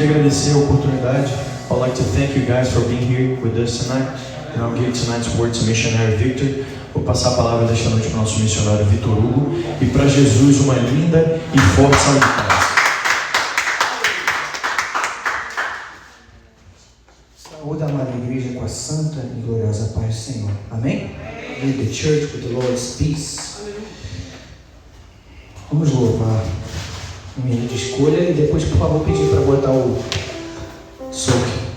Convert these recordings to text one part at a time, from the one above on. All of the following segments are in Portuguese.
Agradecer a oportunidade. I'd like to thank you guys for being here with us tonight. And I'll give tonight's word to missionary Victor. Vou passar a palavra desta noite para o nosso missionário Vitor Hugo e para Jesus uma linda e forte salva de paz. Saúde a amada igreja com a santa e gloriosa paz do Senhor. Amém? Lead the church with the Lord's peace. Vamos louvar um minuto de escolha e depois, por favor, pedir para botar o soque.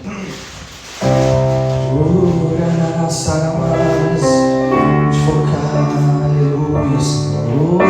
Desfocar, aleluia, Senhor.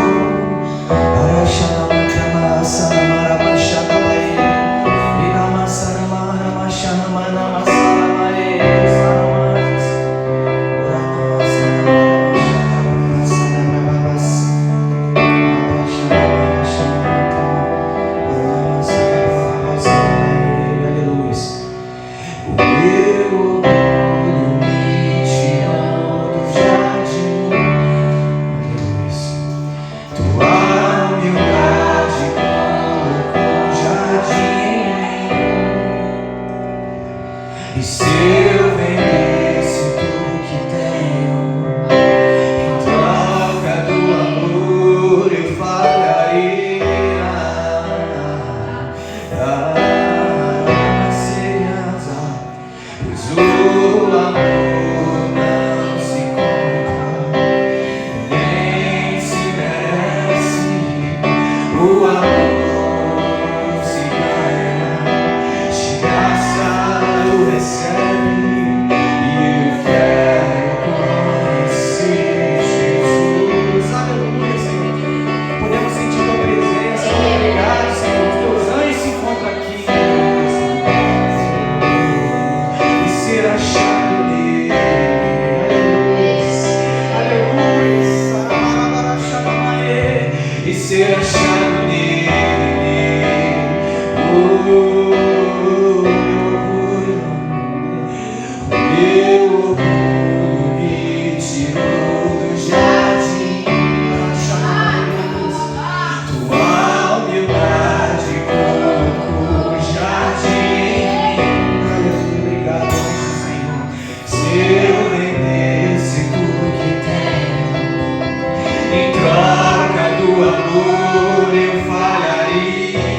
Amor, eu falharia.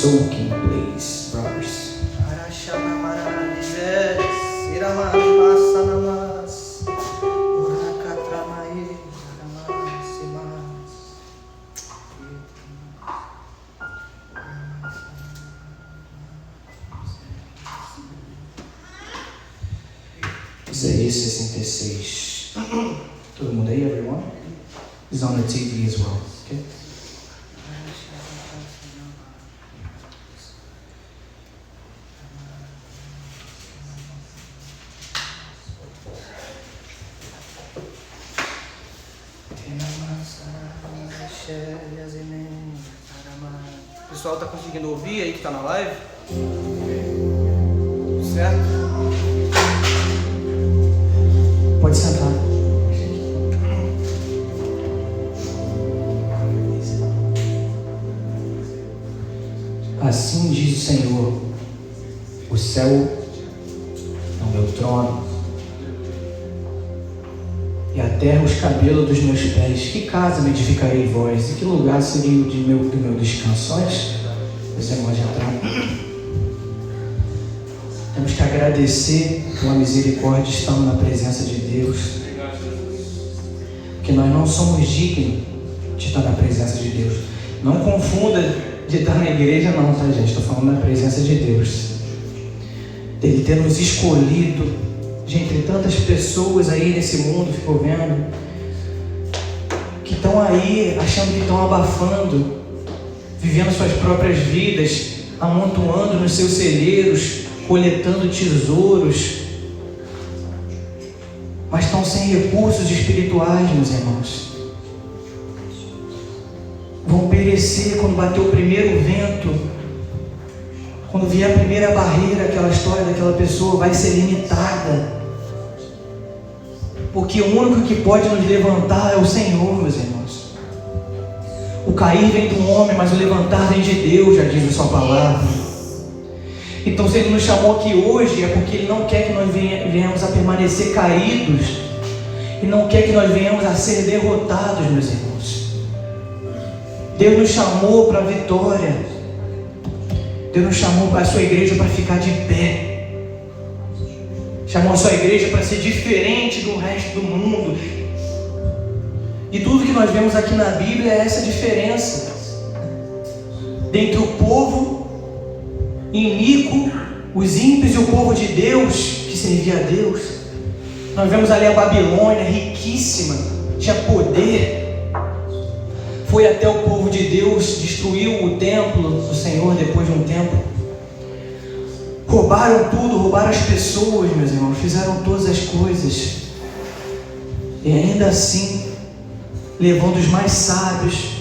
soaking place, brothers. Isaías 66. Todo mundo aí, everyone? It's on the TV as well. Okay? O pessoal tá conseguindo ouvir aí que tá na live? Certo? Pode sentar. Assim diz o Senhor: o céu é o meu trono, e a terra os cabelos dos meus pés. Que casa me edificarei vós? E que lugar seria o do meu descanso? Olha, os irmãos já entraram. Temos que agradecer pela misericórdia, estamos na presença de Deus, porque nós não somos dignos de estar na presença de Deus. Não confunda de estar na igreja não, tá, gente? Estou falando da presença de Deus, dele ter nos escolhido de entre tantas pessoas aí nesse mundo, ficou vendo, que estão aí achando que estão abafando, vivendo suas próprias vidas, amontoando nos seus celeiros, coletando tesouros, mas estão sem recursos espirituais, meus irmãos. Vão perecer quando bater o primeiro vento, quando vier a primeira barreira. Aquela história daquela pessoa vai ser limitada, porque o único que pode nos levantar é o Senhor, meus irmãos. O cair vem do homem, mas o levantar vem de Deus, já diz a sua palavra. Então, se Ele nos chamou aqui hoje, é porque Ele não quer que nós venhamos a permanecer caídos, e não quer que nós venhamos a ser derrotados, meus irmãos. Deus nos chamou para a vitória. Deus nos chamou para a sua igreja para ficar de pé. Chamou a sua igreja para ser diferente do resto do mundo. E tudo que nós vemos aqui na Bíblia é essa diferença. Dentre o povo iníquo, os ímpios e o povo de Deus, que servia a Deus. Nós vemos ali a Babilônia, riquíssima, tinha poder. Foi até o povo de Deus, destruiu o templo do Senhor depois de um tempo. Roubaram tudo, roubaram as pessoas, meus irmãos, fizeram todas as coisas. E ainda assim, levando os mais sábios,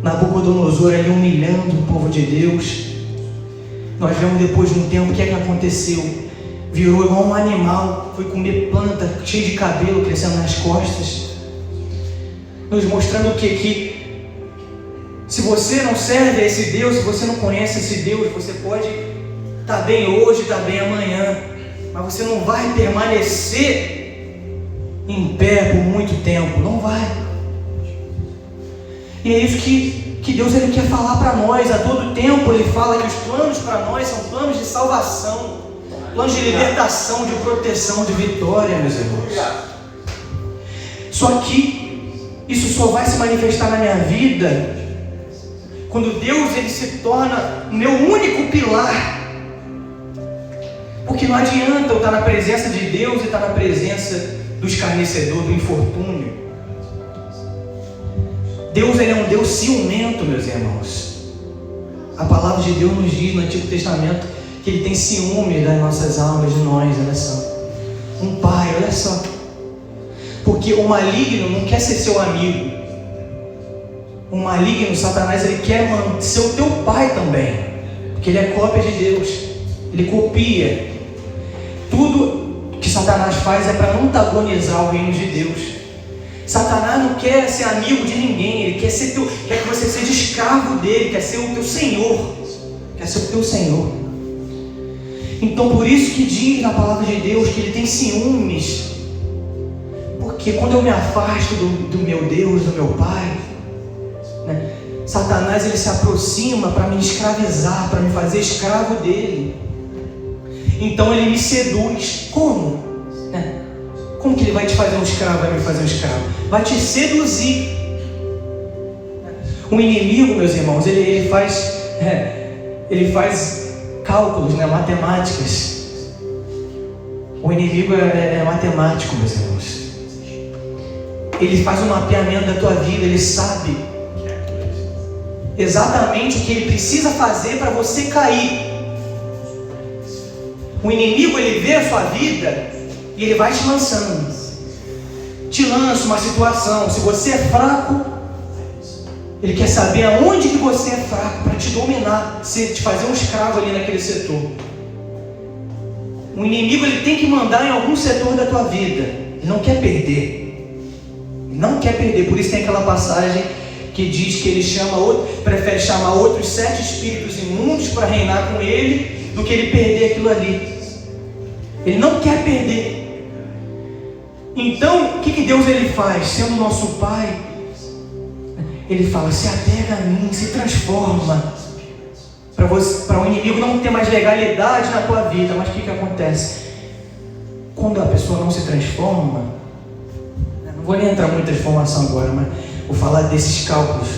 Nabucodonosor ali humilhando o povo de Deus. Nós vemos depois de um tempo o que é que aconteceu. Virou igual um animal, foi comer planta, cheio de cabelo crescendo nas costas. Nos mostrando o que? Que se você não serve a esse Deus, se você não conhece esse Deus, você pode estar bem hoje, estar bem amanhã, mas você não vai permanecer em pé por muito tempo, não vai. E é isso que Deus ele quer falar para nós. A todo tempo Ele fala que os planos para nós são planos de salvação, planos de libertação, de proteção, de vitória, meus irmãos. Só que isso só vai se manifestar na minha vida quando Deus ele se torna o meu único pilar. Porque não adianta eu estar na presença de Deus e estar na presença do escarnecedor, do infortúnio. Deus ele é um Deus ciumento, meus irmãos. A palavra de Deus nos diz no Antigo Testamento que Ele tem ciúme das nossas almas, de nós, olha só. Um pai, olha só. Porque o maligno não quer ser seu amigo. O maligno, Satanás, ele quer ser o teu pai também. Porque ele é cópia de Deus. Ele copia. Tudo que Satanás faz é para antagonizar o reino de Deus. Satanás não quer ser amigo de ninguém, ele quer que você seja escravo dele, quer ser o teu senhor, quer ser o teu senhor. Então por isso que diz na palavra de Deus que ele tem ciúmes, porque quando eu me afasto do meu Deus, do meu Pai, né, Satanás ele se aproxima para me escravizar, para me fazer escravo dele. Então ele me seduz. Como? Como que ele vai te fazer um escravo, vai me fazer um escravo? Vai te seduzir. O inimigo, meus irmãos, ele faz cálculos, matemáticas. O inimigo é matemático, meus irmãos. Ele faz um mapeamento da tua vida, ele sabe exatamente o que ele precisa fazer para você cair. O inimigo, ele vê a sua vida e ele vai te lançando. Te lança uma situação. Se você é fraco, ele quer saber aonde que você é fraco para te dominar, te fazer um escravo ali naquele setor. O inimigo, ele tem que mandar em algum setor da tua vida. Ele não quer perder. Ele não quer perder. Por isso tem aquela passagem que diz que ele prefere chamar outros 7 espíritos imundos para reinar com ele, do que ele perder aquilo ali. Ele não quer perder. Então, o que Deus ele faz? Sendo nosso Pai, ele fala: se apega a mim, se transforma, para o inimigo não ter mais legalidade na tua vida. Mas o que acontece? Quando a pessoa não se transforma, não vou nem entrar muito em transformação agora, mas vou falar desses cálculos.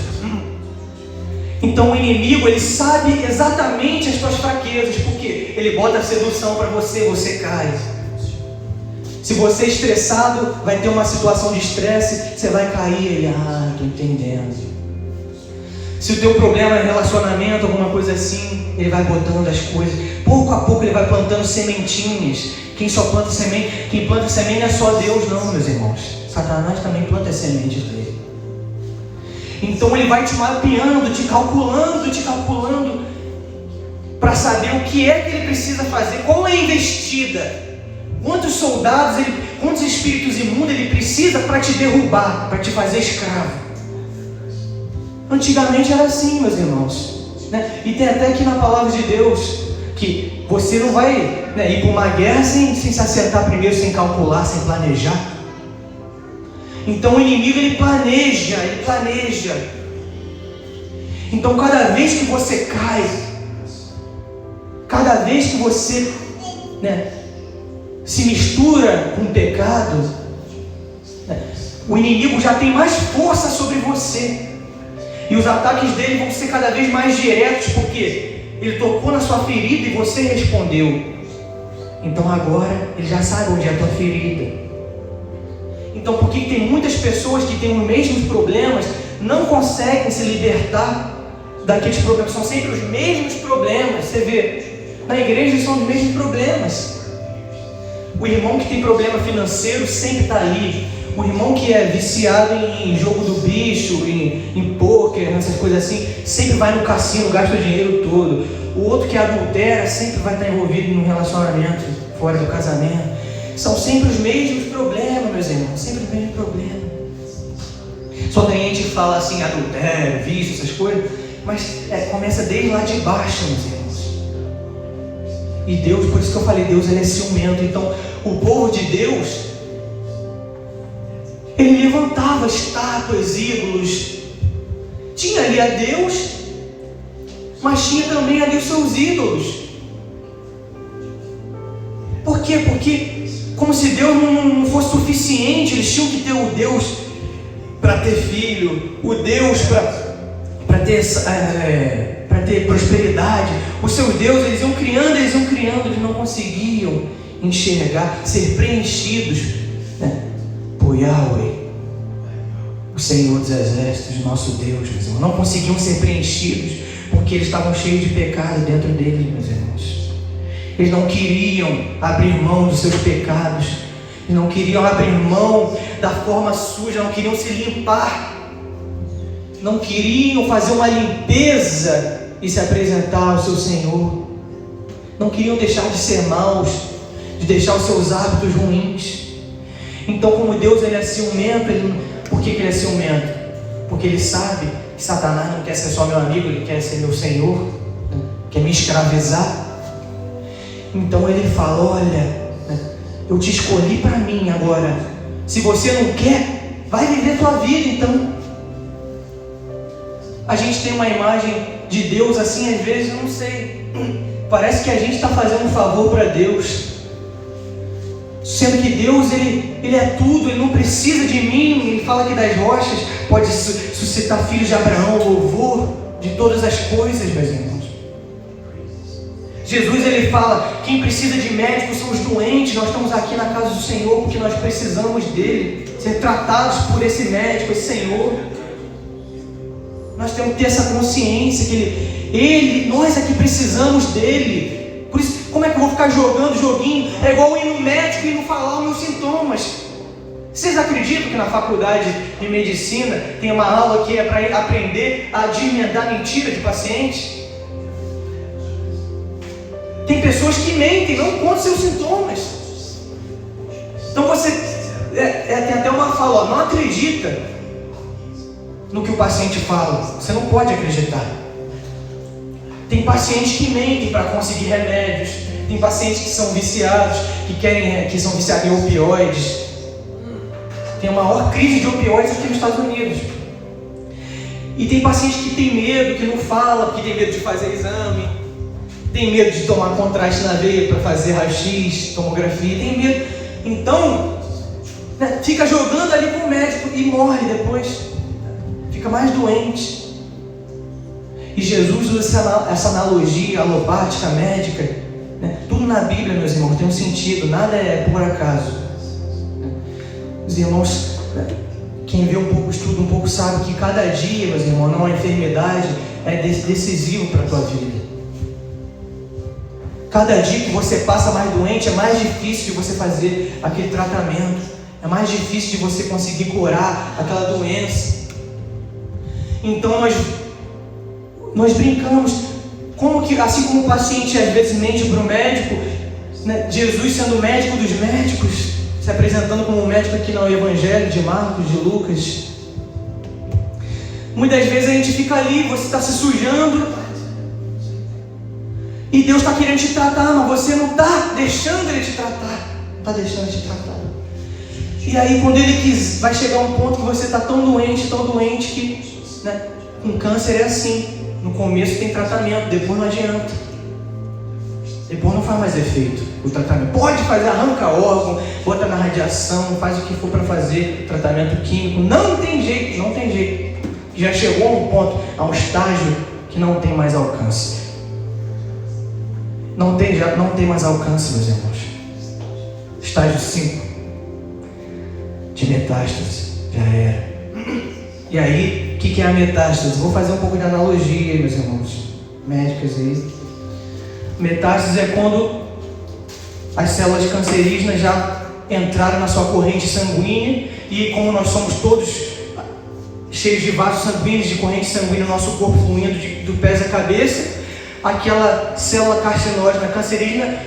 Então o inimigo, ele sabe exatamente as tuas fraquezas, porque ele bota a sedução para você, você cai. Se você é estressado, vai ter uma situação de estresse, você vai cair. Ele, estou entendendo. Se o teu problema é relacionamento, alguma coisa assim, ele vai botando as coisas. Pouco a pouco ele vai plantando sementinhas. Quem planta semente não é só Deus não, meus irmãos. Satanás também planta as sementes dele. Então ele vai te mapeando, te calculando, para saber o que é que ele precisa fazer, qual é a investida, quantos soldados, quantos espíritos imundos ele precisa para te derrubar, para te fazer escravo. Antigamente era assim, meus irmãos, E tem até aqui na palavra de Deus que você não vai ir para uma guerra sem se acertar primeiro, sem calcular, sem planejar. Então o inimigo ele planeja. Então cada vez que você cai, cada vez que você se mistura com o pecado, o inimigo já tem mais força sobre você. E os ataques dele vão ser cada vez mais diretos, porque ele tocou na sua ferida e você respondeu. Então agora ele já sabe onde é a tua ferida. Então por que tem muitas pessoas que têm os mesmos problemas, não conseguem se libertar daqueles problemas? São sempre os mesmos problemas. Você vê, na igreja são os mesmos problemas. O irmão que tem problema financeiro sempre está ali. O irmão que é viciado em jogo do bicho, em pôquer, essas coisas assim, sempre vai no cassino, gasta o dinheiro todo. O outro que adultera sempre vai estar envolvido num relacionamento fora do casamento. São sempre os mesmos problemas, meus irmãos, sempre os mesmos problemas. Só que a gente fala assim, adultério, vício, essas coisas, mas começa desde lá de baixo, meus irmãos. E Deus, por isso que eu falei, Deus ele é ciumento. Então o povo de Deus, ele levantava estátuas, ídolos. Tinha ali a Deus, mas tinha também ali os seus ídolos. Por quê? Porque como se Deus não fosse suficiente, eles tinham que ter o Deus para ter filho, o Deus para ter prosperidade. Os seus deuses, eles iam criando, eles não conseguiam enxergar, ser preenchidos por Yahweh, o Senhor dos Exércitos, nosso Deus, meus irmãos. Não conseguiam ser preenchidos, porque eles estavam cheios de pecado dentro deles, meus irmãos. Eles não queriam abrir mão dos seus pecados, eles não queriam abrir mão da forma suja, não queriam se limpar, não queriam fazer uma limpeza e se apresentar ao seu Senhor, não queriam deixar de ser maus, de deixar os seus hábitos ruins. Então, como Deus ele é ciumento, por que ele é ciumento? Porque ele sabe que Satanás não quer ser só meu amigo, ele quer ser meu Senhor, quer me escravizar. Então ele fala: olha, eu te escolhi para mim agora. Se você não quer, vai viver tua vida então. a gente tem uma imagem de Deus assim, às vezes, eu não sei. Parece que a gente está fazendo um favor para Deus. Sendo que Deus, Ele é tudo, Ele não precisa de mim. Ele fala que das rochas pode suscitar filhos de Abraão, louvor de todas as coisas, meus irmãos. Jesus, Ele fala, quem precisa de médicos são os doentes. Nós estamos aqui na casa do Senhor porque nós precisamos dEle, ser tratados por esse médico, esse Senhor. Nós temos que ter essa consciência que nós é que precisamos dEle. Por isso, como é que eu vou ficar jogando joguinho? É igual eu ir no médico e não falar os meus sintomas. Vocês acreditam que na faculdade de medicina tem uma aula que é para aprender a desvendar mentira de paciente? Tem pessoas que mentem, não contam seus sintomas. Então você tem até uma fala, não acredita no que o paciente fala. Você não pode acreditar. Tem pacientes que mentem para conseguir remédios. Tem pacientes que são viciados, que são viciados em opioides. Tem a maior crise de opioides aqui nos Estados Unidos. E tem pacientes que tem medo, que não fala, porque tem medo de fazer exame. Tem medo de tomar contraste na veia para fazer raio-x, tomografia. Tem medo. Então, fica jogando ali com o médico e morre depois. Fica mais doente. E Jesus usa essa analogia alopática, médica, tudo na Bíblia, meus irmãos, tem um sentido, nada é por acaso. Os irmãos, quem vê um pouco, estuda um pouco, sabe que cada dia, meus irmãos, não é enfermidade, é decisivo para a tua vida. Cada dia que você passa mais doente, é mais difícil de você fazer aquele tratamento, é mais difícil de você conseguir curar aquela doença. Então nós brincamos, assim como o paciente às vezes mente para o médico, Jesus sendo o médico dos médicos, se apresentando como um médico aqui no Evangelho de Marcos, de Lucas. Muitas vezes a gente fica ali, você está se sujando, e Deus está querendo te tratar, mas você não está deixando Ele te tratar. Não está deixando Ele te tratar. E aí quando Ele vai chegar um ponto que você está tão doente que, com câncer é assim. No começo tem tratamento, depois não adianta. Depois não faz mais efeito o tratamento. Pode fazer, arranca órgão, bota na radiação, faz o que for para fazer, tratamento químico. Não tem jeito, não tem jeito. Já chegou a um ponto, a um estágio que não tem mais alcance. Não tem mais alcance, meus irmãos. Estágio 5 de metástase, já era. E aí, o que é a metástase? Vou fazer um pouco de analogia, meus irmãos médicos aí. Metástase é quando as células cancerígenas já entraram na sua corrente sanguínea, e como nós somos todos cheios de vasos sanguíneos, de corrente sanguínea no nosso corpo fluindo do pés à cabeça, aquela célula carcinógena cancerígena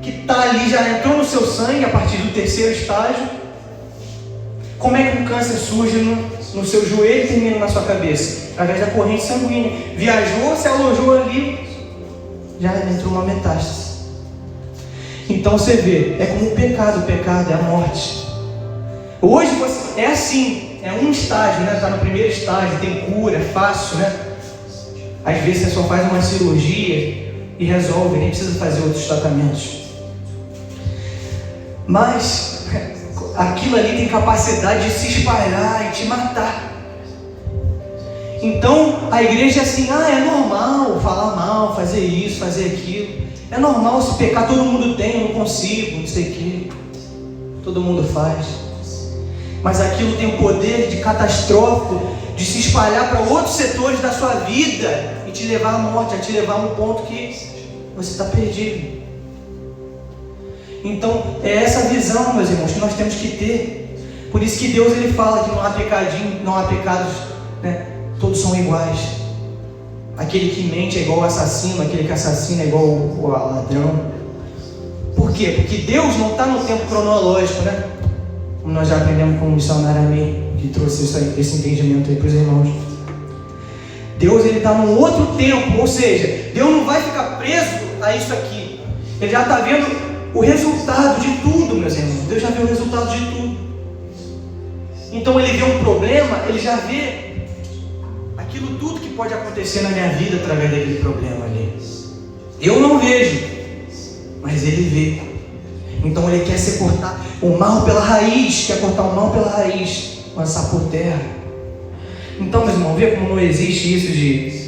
que está ali já entrou no seu sangue a partir do 3º estágio. Como é que o câncer surge no seu joelho e termina na sua cabeça? Através da corrente sanguínea. Viajou, se alojou ali, já entrou uma metástase. Então você vê, é como o pecado é a morte. Hoje é assim, é um estágio, está no primeiro estágio, tem cura, é fácil, Às vezes você só faz uma cirurgia e resolve, nem precisa fazer outros tratamentos. Mas aquilo ali tem capacidade de se espalhar e te matar. Então a igreja é assim, é normal falar mal, fazer isso, fazer aquilo. É normal se pecar, todo mundo tem, eu não consigo, não sei o que. Todo mundo faz. Mas aquilo tem o poder de catastrófico, de se espalhar para outros setores da sua vida e te levar à morte, a te levar a um ponto que você está perdido. Então é essa visão, meus irmãos, que nós temos que ter. Por isso que Deus ele fala que não há pecadinho, não há pecados, todos são iguais. Aquele que mente é igual ao assassino, aquele que assassina é igual ao ladrão. Por quê? Porque Deus não está no tempo cronológico, como nós já aprendemos com o missionário Amém, que trouxe esse entendimento aí para os irmãos. Deus ele está num outro tempo, ou seja, Deus não vai ficar preso a isso aqui. Ele já está vendo o resultado de tudo, meus irmãos. Deus já vê o resultado de tudo. Então ele vê um problema, ele já vê aquilo aquilo tudo que pode acontecer na minha vida através daquele problema ali. Eu não vejo, mas Ele vê. Então Ele quer cortar o mal pela raiz, quer cortar o mal pela raiz, lançar por terra. Então, meus irmãos, vê como não existe isso de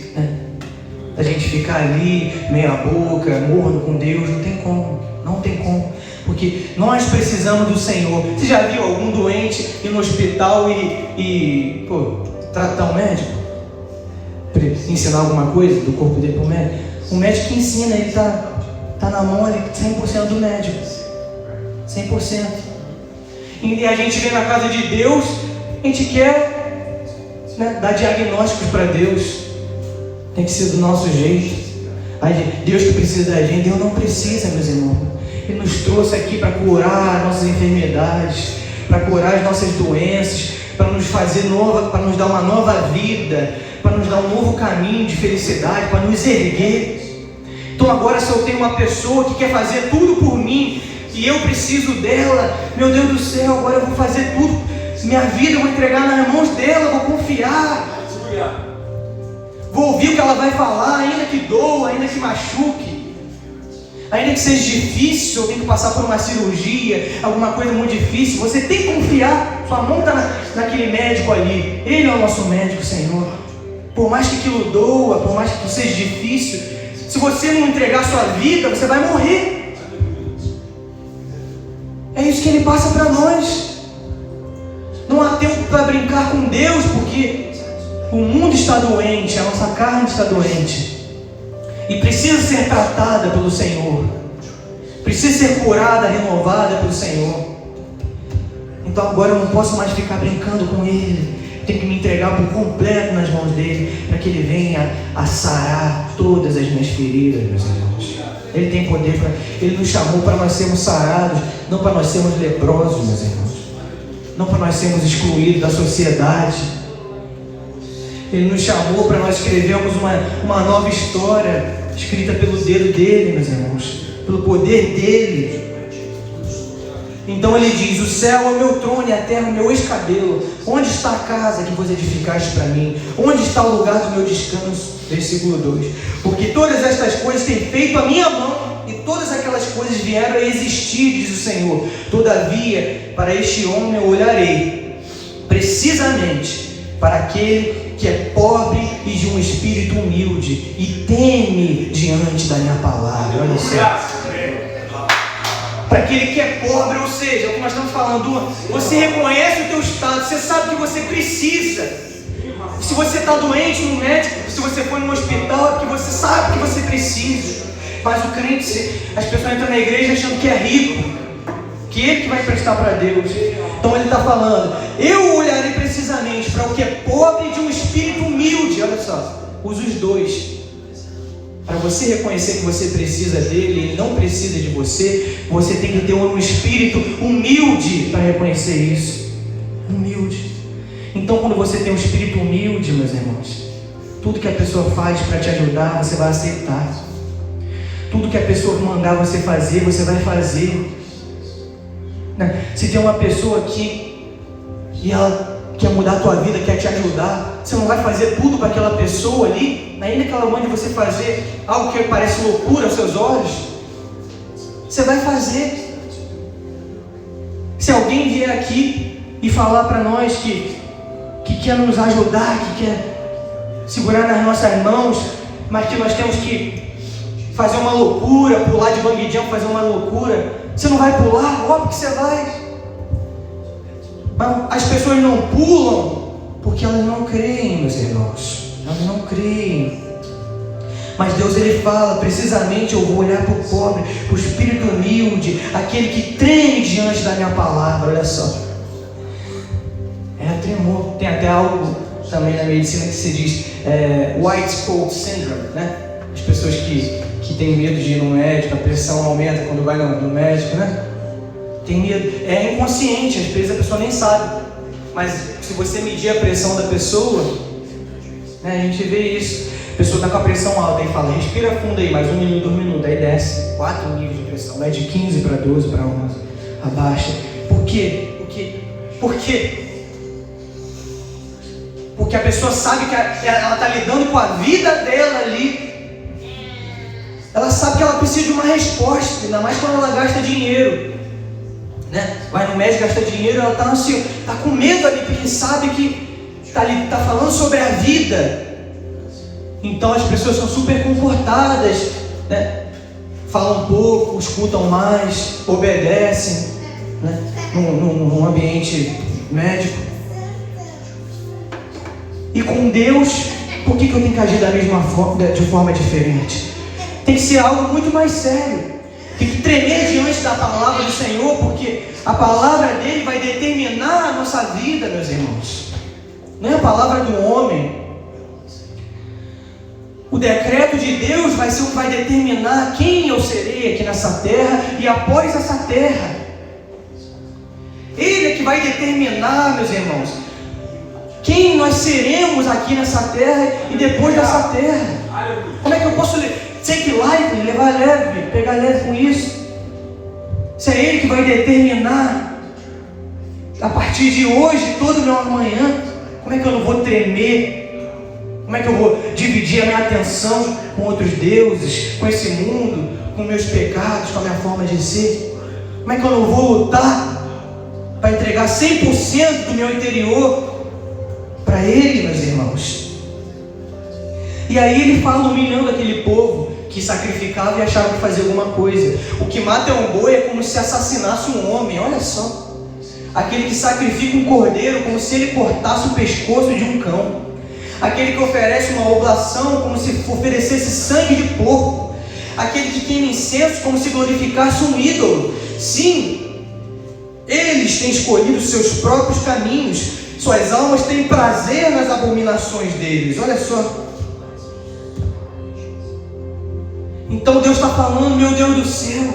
a gente ficar ali, meia boca, morno com Deus. Não tem como, não tem como. Porque nós precisamos do Senhor. Você já viu algum doente ir no hospital e tratar um médico? Ensinar alguma coisa do corpo dele para o médico? O médico que ensina, ele está na mão ali, 100% do médico. 100%. E a gente vem na casa de Deus, a gente quer dar diagnósticos para Deus. Tem que ser do nosso jeito. Deus que precisa da gente, Deus não precisa, meus irmãos. Ele nos trouxe aqui para curar nossas enfermidades, para curar as nossas doenças, para nos fazer nova, para nos dar uma nova vida, para nos dar um novo caminho de felicidade, para nos erguer. Então agora, se eu tenho uma pessoa que quer fazer tudo por mim e eu preciso dela, meu Deus do céu, agora eu vou fazer tudo, minha vida eu vou entregar nas mãos dela, vou confiar, vou ouvir o que ela vai falar, ainda que doa, ainda que machuque, ainda que seja difícil, eu tenho que passar por uma cirurgia, alguma coisa muito difícil. Você tem que confiar, sua mão está naquele médico ali, ele é o nosso médico, Senhor. Por mais que aquilo doa, por mais que aquilo seja difícil, se você não entregar sua vida, você vai morrer. É isso que Ele passa para nós. Não há tempo para brincar com Deus, porque o mundo está doente, a nossa carne está doente e precisa ser tratada pelo Senhor, precisa ser curada, renovada pelo Senhor. Então agora eu não posso mais ficar brincando com Ele. Tenho que me entregar por completo nas mãos dele, para que Ele venha a sarar todas as minhas feridas, meus irmãos. Ele tem poder para... Ele nos chamou para nós sermos sarados, não para nós sermos leprosos, meus irmãos. Não para nós sermos excluídos da sociedade. Ele nos chamou para nós escrevermos uma nova história, escrita pelo dedo dele, meus irmãos, pelo poder dele. Então Ele diz: o céu é o meu trono e a terra o meu escabelo. Onde está a casa que vos edificaste para mim? Onde está o lugar do meu descanso? Versículo 2. Porque todas estas coisas tem feito a minha mão, e todas aquelas coisas vieram a existir, diz o Senhor. Todavia, para este homem eu olharei, precisamente para aquele que é pobre e de um espírito humilde, e teme diante da minha palavra. Olha só. Para aquele que é pobre, ou seja, o que nós estamos falando, você reconhece o teu estado, você sabe que você precisa. Se você está doente no médico, se você for no hospital, é porque você sabe que você precisa. Mas o crente, as pessoas entram na igreja achando que é rico, que ele que vai prestar para Deus. Então ele está falando: eu olharei precisamente para o que é pobre e de um espírito humilde. Olha só, usa os dois. Para você reconhecer que você precisa dele, ele não precisa de você, você tem que ter um espírito humilde para reconhecer isso. Humilde. Então, quando você tem um espírito humilde, meus irmãos, tudo que a pessoa faz para te ajudar, você vai aceitar. Tudo que a pessoa mandar você fazer, você vai fazer. Se tem uma aqui e ela quer mudar a tua vida, quer te ajudar, você não vai fazer tudo para aquela pessoa ali, ainda que ela mande você fazer algo que parece loucura aos seus olhos, você vai fazer. Se alguém vier aqui e falar para nós que quer nos ajudar, que quer segurar nas nossas mãos, mas que nós temos que fazer uma loucura, pular de bungee jump, fazer uma loucura, você não vai pular? Óbvio que você vai. Mas as pessoas não pulam porque elas não creem, meus irmãos. Elas não creem. Mas Deus, Ele fala: precisamente eu vou olhar para o pobre, para o espírito humilde, aquele que treme diante da minha palavra. Olha só. Tremor. Tem até algo também na medicina que se diz white coat syndrome, né? As pessoas que têm medo de ir no médico, a pressão aumenta quando vai no médico, né? Tem medo. É inconsciente, às vezes a pessoa nem sabe. Mas se você medir a pressão da pessoa, né, a gente vê isso. A pessoa está com a pressão alta e fala: respira fundo aí, mais 1 minuto, 2 minutos. Aí desce 4 níveis de pressão, vai de 15 para 12 para 11, abaixa. Por quê? Por quê? Porque a pessoa sabe que ela está lidando com a vida dela ali. Ela sabe que ela precisa de uma resposta, ainda mais quando ela gasta dinheiro, né? Vai no médico, gasta dinheiro, ela está assim, tá com medo ali, porque sabe que está falando sobre a vida. Então as pessoas são super comportadas, né? Falam pouco, escutam mais, obedecem, né? Num ambiente médico. E com Deus, por que eu tenho que agir da mesma forma, de forma diferente? Tem que ser algo muito mais sério. Tem que tremer diante da palavra do Senhor, porque a palavra dele vai determinar a nossa vida, meus irmãos. Não é a palavra do homem. O decreto de Deus vai ser o que vai determinar quem eu serei aqui nessa terra e após essa terra. Ele é que vai determinar, meus irmãos, quem nós seremos aqui nessa terra e depois dessa terra. Como é que eu posso take light, levar leve, pegar leve com isso? Se é Ele que vai determinar a partir de hoje, todo o meu amanhã, como é que eu não vou tremer? Como é que eu vou dividir a minha atenção com outros deuses, com esse mundo, com meus pecados, com a minha forma de ser? Como é que eu não vou lutar para entregar 100% do meu interior para Ele, meus irmãos? E aí ele fala humilhando aquele povo que sacrificava e achava que fazia alguma coisa. O que mata é um boi é como se assassinasse um homem, olha só. Aquele que sacrifica um cordeiro como se ele cortasse o pescoço de um cão. Aquele que oferece uma oblação como se oferecesse sangue de porco. Aquele que queima incenso como se glorificasse um ídolo. Sim, eles têm escolhido seus próprios caminhos. Suas almas têm prazer nas abominações deles. Olha só. Então Deus está falando, meu Deus do céu,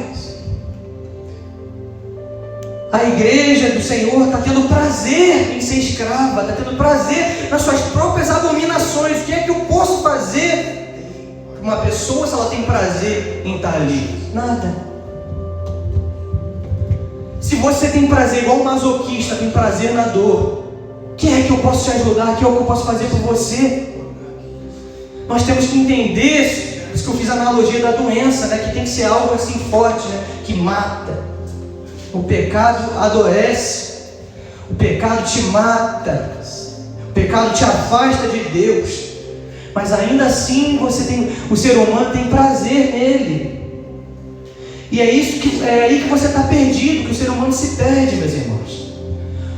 a igreja do Senhor está tendo prazer em ser escrava, está tendo prazer nas suas próprias abominações. O que é que eu posso fazer para uma pessoa se ela tem prazer em estar ali? Nada. Se você tem prazer igual um masoquista, tem prazer na dor, o que é que eu posso te ajudar? O que é que eu posso fazer por você? Nós temos que entender. Por isso que eu fiz a analogia da doença, né? Que tem que ser algo assim forte, né? Que mata. O pecado adoece. O pecado te mata. O pecado te afasta de Deus. Mas ainda assim o ser humano tem prazer nele. E é aí que você está perdido, que o ser humano se perde, meus irmãos.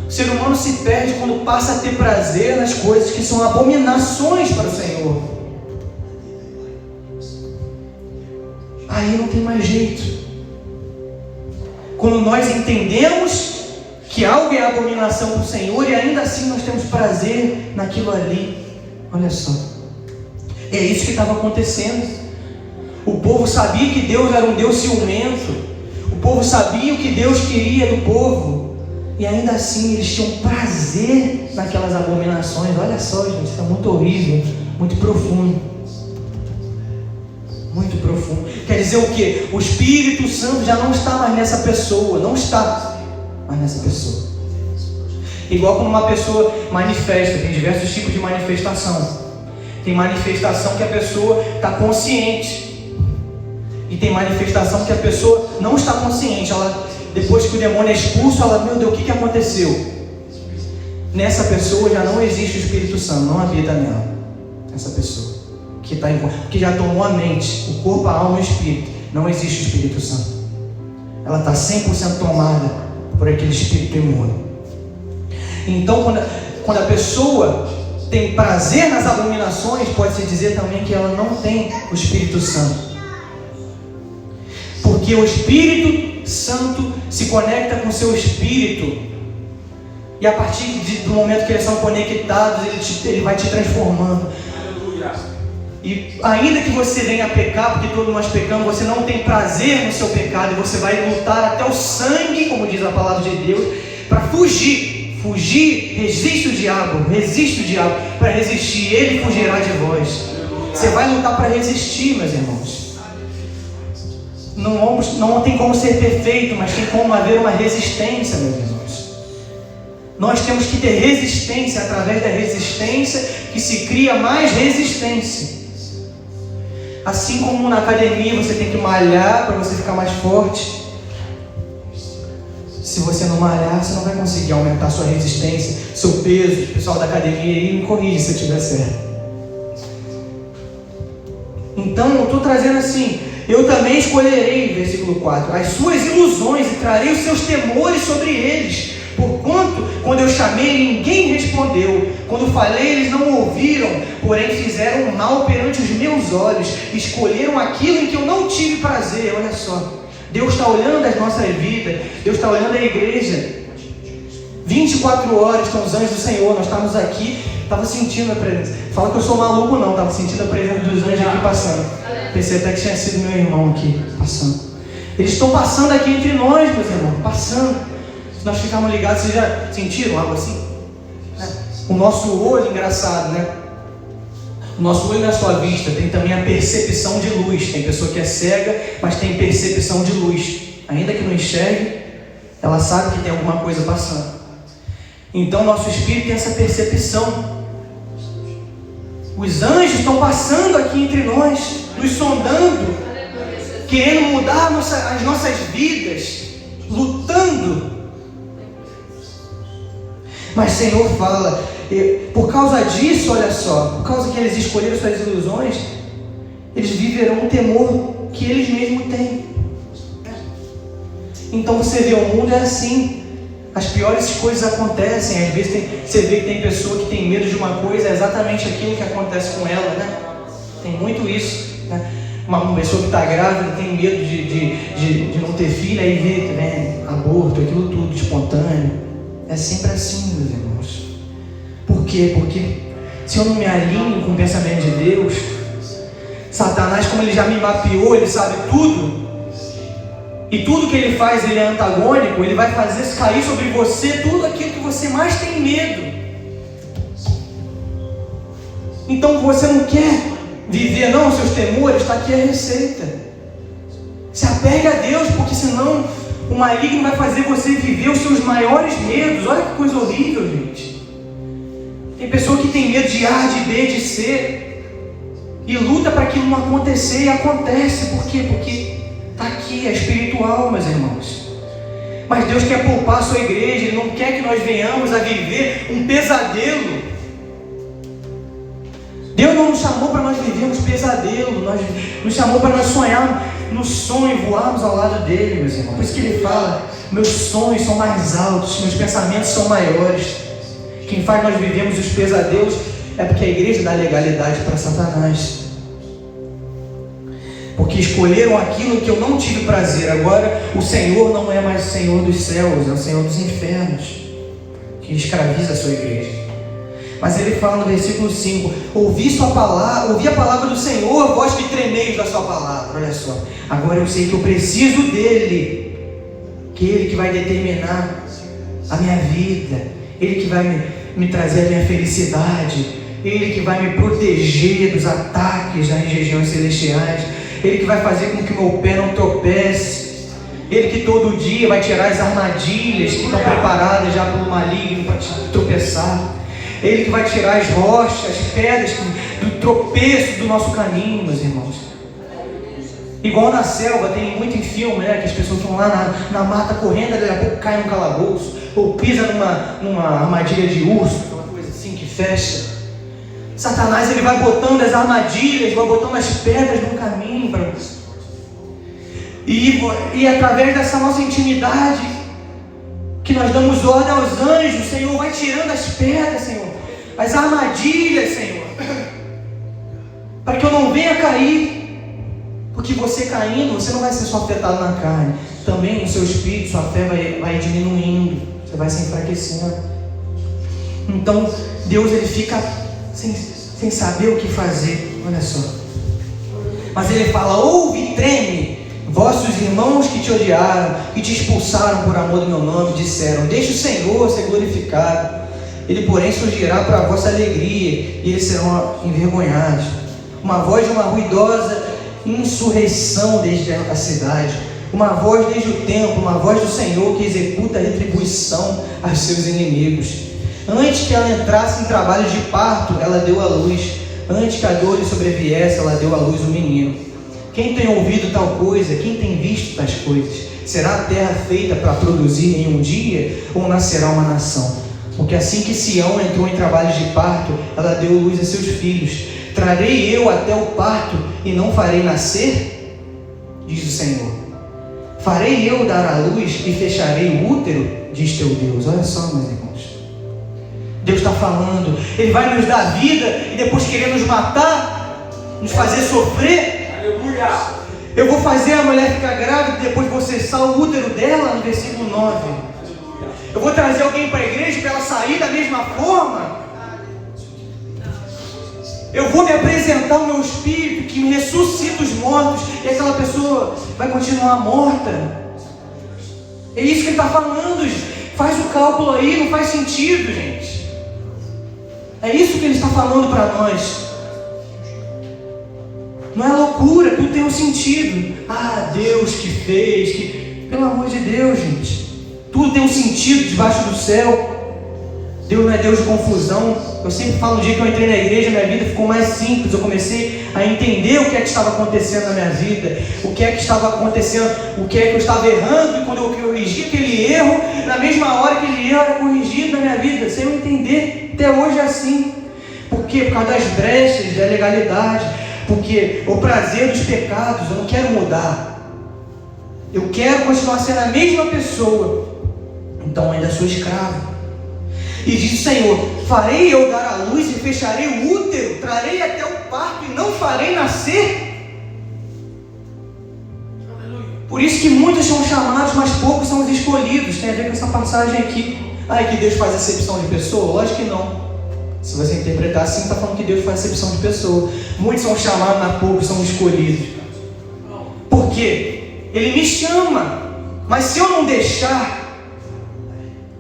O ser humano se perde quando passa a ter prazer nas coisas que são abominações para o Senhor. Aí não tem mais jeito. Quando nós entendemos que algo é abominação para o Senhor e ainda assim nós temos prazer naquilo ali. Olha só. É isso que estava acontecendo. O povo sabia que Deus era um Deus ciumento. O povo sabia o que Deus queria do povo. E ainda assim eles tinham prazer naquelas abominações. Olha só, gente, isso é muito horrível, muito profundo. Muito profundo. Quer dizer o quê? O Espírito Santo já não está mais nessa pessoa. Não está mais nessa pessoa. Igual quando uma pessoa manifesta. Tem diversos tipos de manifestação. Tem manifestação que a pessoa está consciente. E tem manifestação que a pessoa não está consciente. Ela, depois que o demônio é expulso, ela, meu Deus, o que aconteceu? Nessa pessoa já não existe o Espírito Santo. Não habita nela. Essa pessoa. Que já tomou a mente, o corpo, a alma e o espírito. Não existe o Espírito Santo. Ela está 100% tomada por aquele espírito imundo. Então quando a pessoa tem prazer nas abominações, pode-se dizer também que ela não tem o Espírito Santo. Porque o Espírito Santo se conecta com o seu espírito. E a partir do momento que eles são conectados, ele vai te transformando. E ainda que você venha a pecar, porque todos nós pecamos, você não tem prazer no seu pecado, e você vai lutar até o sangue, como diz a palavra de Deus, para fugir. Resiste o diabo, para resistir, ele fugirá de vós. Você vai lutar para resistir, meus irmãos. Não tem como ser perfeito, mas tem como haver uma resistência, meus irmãos. Nós temos que ter resistência, através da resistência que se cria mais resistência. Assim como na academia você tem que malhar para você ficar mais forte. Se você não malhar, você não vai conseguir aumentar sua resistência, seu peso. O pessoal da academia aí me corrige se eu estiver certo. Então eu estou trazendo assim: eu também escolherei, versículo 4, as suas ilusões e trarei os seus temores sobre eles. Porquanto, quando eu chamei, ninguém respondeu. Quando falei, eles não ouviram. Porém, fizeram mal perante os meus olhos. Escolheram aquilo em que eu não tive prazer. Olha só. Deus está olhando as nossas vidas. Deus está olhando a igreja. 24 horas estão os anjos do Senhor. Nós estamos aqui. Estava sentindo a presença. Fala que eu sou maluco não. Estava sentindo a presença dos anjos aqui passando. Pensei até que tinha sido meu irmão aqui passando. Eles estão passando aqui entre nós, meus irmãos. Passando. Se nós ficarmos ligados, vocês já sentiram algo assim? O nosso olho, engraçado, né? O nosso olho na sua vista tem também a percepção de luz. Tem pessoa que é cega, mas tem percepção de luz. Ainda que não enxergue, ela sabe que tem alguma coisa passando. Então nosso espírito tem essa percepção. Os anjos estão passando aqui entre nós, nos sondando, querendo mudar as nossas vidas, lutando. Mas o Senhor fala, por causa disso, olha só, por causa que eles escolheram suas ilusões, eles viverão um temor que eles mesmos têm. Então você vê, o mundo é assim, as piores coisas acontecem. Às vezes você vê que tem pessoa que tem medo de uma coisa, é exatamente aquilo que acontece com ela, né? Tem muito isso, né? Uma pessoa que está grávida tem medo de não ter filho, aí vê, né? Aborto, aquilo tudo espontâneo. É sempre assim, meus irmãos. Por quê? Porque se eu não me alinho com o pensamento de Deus, Satanás, como ele já me mapeou, ele sabe tudo, e tudo que ele faz, ele é antagônico. Ele vai fazer cair sobre você tudo aquilo que você mais tem medo. Então você não quer viver não os seus temores, está aqui a receita. Se apegue a Deus, porque senão o maligno vai fazer você viver os seus maiores medos. Olha que coisa horrível, gente. Tem pessoa que tem medo de A, de B, de C, e luta para aquilo não acontecer, e acontece. Por quê? Porque está aqui, é espiritual, meus irmãos. Mas Deus quer poupar a sua igreja. Ele não quer que nós venhamos a viver um pesadelo. Deus não nos chamou para nós vivermos pesadelo. Nos chamou para nós sonharmos no sonho e voarmos ao lado dele, meus irmãos. Por isso que ele fala: meus sonhos são mais altos, meus pensamentos são maiores. Quem faz nós vivemos os pesadelos é porque a igreja dá legalidade para Satanás. Porque escolheram aquilo que eu não tive prazer. Agora o Senhor não é mais o Senhor dos céus, é o Senhor dos infernos, que escraviza a sua igreja. Mas ele fala no versículo 5: ouvi a palavra do Senhor, vós que tremeis da sua palavra. Olha só, agora eu sei que eu preciso dele, que ele que vai determinar a minha vida, ele que vai me trazer a minha felicidade, ele que vai me proteger dos ataques das regiões celestiais, ele que vai fazer com que o meu pé não tropece, ele que todo dia vai tirar as armadilhas que estão preparadas já pelo maligno para te tropeçar, ele que vai tirar as rochas, as pedras do tropeço do nosso caminho, meus irmãos. Igual na selva, tem muito em filme, né, que as pessoas estão lá na mata correndo, daqui a pouco cai num calabouço, ou pisa numa armadilha de urso, aquela coisa assim que fecha. Satanás, ele vai botando as armadilhas, vai botando as pedras no caminho para você. E através dessa nossa intimidade, que nós damos ordem aos anjos, o Senhor vai tirando as pedras, Senhor, as armadilhas, Senhor, para que eu não venha cair. Porque você caindo, você não vai ser só afetado na carne, também no seu espírito, sua fé vai diminuindo, você vai se enfraquecendo. Então Deus, ele fica sem saber o que fazer. Olha só. Mas ele fala: ouve e treme, vossos irmãos que te odiaram, que te expulsaram por amor do meu nome, disseram: deixe o Senhor ser glorificado. Ele porém surgirá para a vossa alegria, e eles serão envergonhados. Uma voz de uma ruidosa insurreição desde a cidade, uma voz desde o tempo, uma voz do Senhor que executa a retribuição aos seus inimigos. Antes que ela entrasse em trabalho de parto, ela deu à luz. Antes que a dor lhe sobreviesse, ela deu à luz o menino. Quem tem ouvido tal coisa? Quem tem visto tais coisas? Será a terra feita para produzir em um dia, ou nascerá uma nação? Porque assim que Sião entrou em trabalho de parto, ela deu luz a seus filhos. Trarei eu até o parto e não farei nascer? Diz o Senhor. Farei eu dar à luz e fecharei o útero? Diz teu Deus. Olha só, meus irmãos. Deus está falando. Ele vai nos dar vida e depois querer nos matar, nos fazer sofrer. Aleluia! Eu vou fazer a mulher ficar grávida e depois vou cessar o útero dela, no versículo 9. Eu vou trazer alguém para a igreja para ela sair da mesma forma. Eu vou me apresentar ao meu espírito que me ressuscita os mortos e aquela pessoa vai continuar morta. É isso que ele está falando. Faz o cálculo aí, não faz sentido, gente. É isso que ele está falando para nós. Não é loucura, tudo tem um sentido. Ah, Deus que fez, que... Pelo amor de Deus, gente. Tudo tem um sentido debaixo do céu. Deus não é Deus de confusão. Eu sempre falo, um dia que eu entrei na igreja, minha vida ficou mais simples. Eu comecei a entender o que é que estava acontecendo na minha vida, o que é que estava acontecendo, o que é que eu estava errando, e quando eu corrigi aquele erro, na mesma hora aquele erro era corrigido na minha vida, sem eu entender. Até hoje é assim. Por quê? Por causa das brechas, da legalidade, porque o prazer dos pecados, eu não quero mudar. Eu quero continuar sendo a mesma pessoa. Então ainda sou escravo. E diz o Senhor: farei eu dar à luz e fecharei o útero, trarei até o parto e não farei nascer. Por isso que muitos são chamados, mas poucos são os escolhidos. Tem a ver com essa passagem aqui. Ah, é que Deus faz acepção de pessoa? Lógico que não. Se você interpretar assim, está falando que Deus faz acepção de pessoa. Muitos são chamados, mas poucos são escolhidos. Por quê? Ele me chama, mas se eu não deixar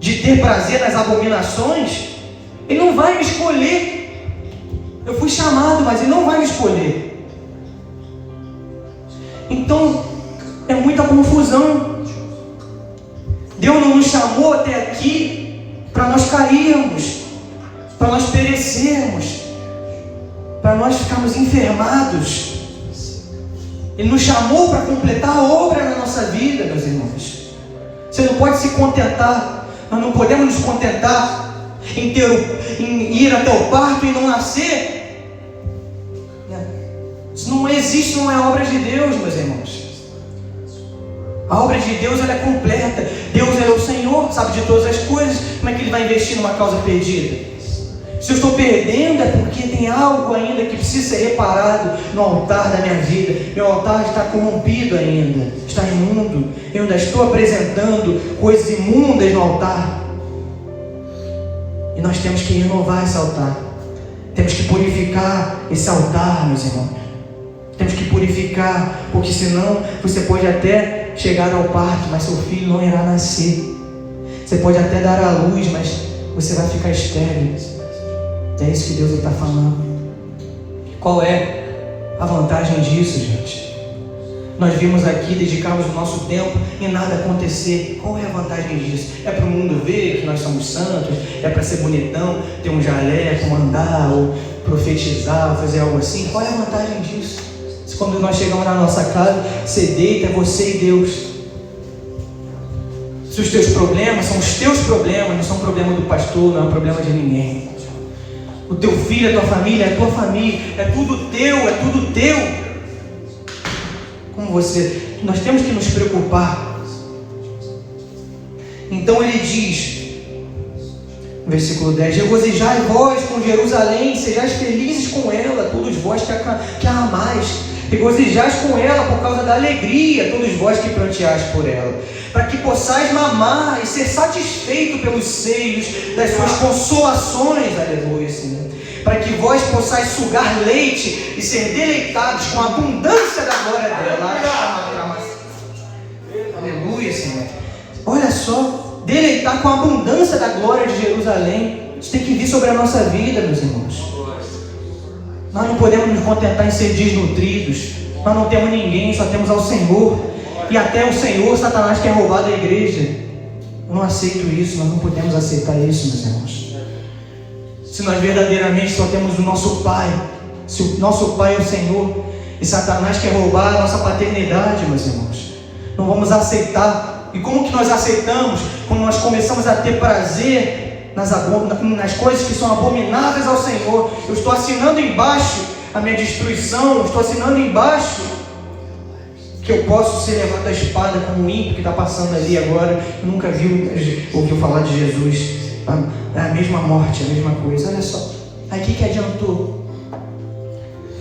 de ter prazer nas abominações, Ele não vai me escolher. Eu fui chamado, mas Ele não vai me escolher. Então é muita confusão. Deus não nos chamou até aqui para nós cairmos, para nós perecermos, para nós ficarmos enfermados. Ele nos chamou para completar a obra na nossa vida, meus irmãos. Você não pode se contentar. Nós não podemos nos contentar em ir até o parto e não nascer. Isso não existe, não é obra de Deus, meus irmãos. A obra de Deus, ela é completa. Deus é o Senhor, sabe de todas as coisas. Como é que Ele vai investir numa causa perdida? Se eu estou perdendo, é porque tem algo ainda que precisa ser reparado no altar da minha vida. Meu altar está corrompido ainda, está imundo. Eu ainda estou apresentando coisas imundas no altar. E nós temos que renovar esse altar. Temos que purificar esse altar, meus irmãos. Temos que purificar, porque senão você pode até chegar ao parto, mas seu filho não irá nascer. Você pode até dar à luz, mas você vai ficar estéril. É isso que Deus está falando. Qual é a vantagem disso, gente? Nós vimos aqui, dedicamos o nosso tempo e nada acontecer. Qual é a vantagem disso? É para o mundo ver que nós somos santos? É para ser bonitão, ter um jaleco, andar, ou profetizar, ou fazer algo assim? Qual é a vantagem disso? Se quando nós chegamos na nossa casa, você deita, é você e Deus. Se os teus problemas são os teus problemas, não são problema do pastor, não é problema de ninguém. O teu filho, a tua família, é a tua família, é tudo teu, é tudo teu. Como você, nós temos que nos preocupar. Então ele diz, no versículo 10: regozijai vós com Jerusalém, sejais felizes com ela, todos vós que a amais. Regozijais com ela por causa da alegria, todos vós que pranteais por ela, para que possais mamar e ser satisfeito pelos seios das suas consolações, aleluia, Senhor. Para que vós possais sugar leite e ser deleitados com a abundância da glória dela. Aleluia, Senhor. Olha só, deleitar com a abundância da glória de Jerusalém. Isso tem que vir sobre a nossa vida, meus irmãos. Nós não podemos nos contentar em ser desnutridos. Nós não temos ninguém, só temos ao Senhor. E até o Senhor, Satanás, quer roubar da igreja. Eu não aceito isso, nós não podemos aceitar isso, meus irmãos. Se nós verdadeiramente só temos o nosso Pai, se o nosso Pai é o Senhor, e Satanás quer roubar a nossa paternidade, meus irmãos, não vamos aceitar. E como que nós aceitamos? Quando nós começamos a ter prazer nas coisas que são abomináveis ao Senhor. Eu estou assinando embaixo a minha destruição, eu estou assinando embaixo que eu posso ser levado à espada como um ímpio que está passando ali agora, nunca ouviu falar de Jesus. É a mesma morte, a mesma coisa. Olha só, aí o que adiantou?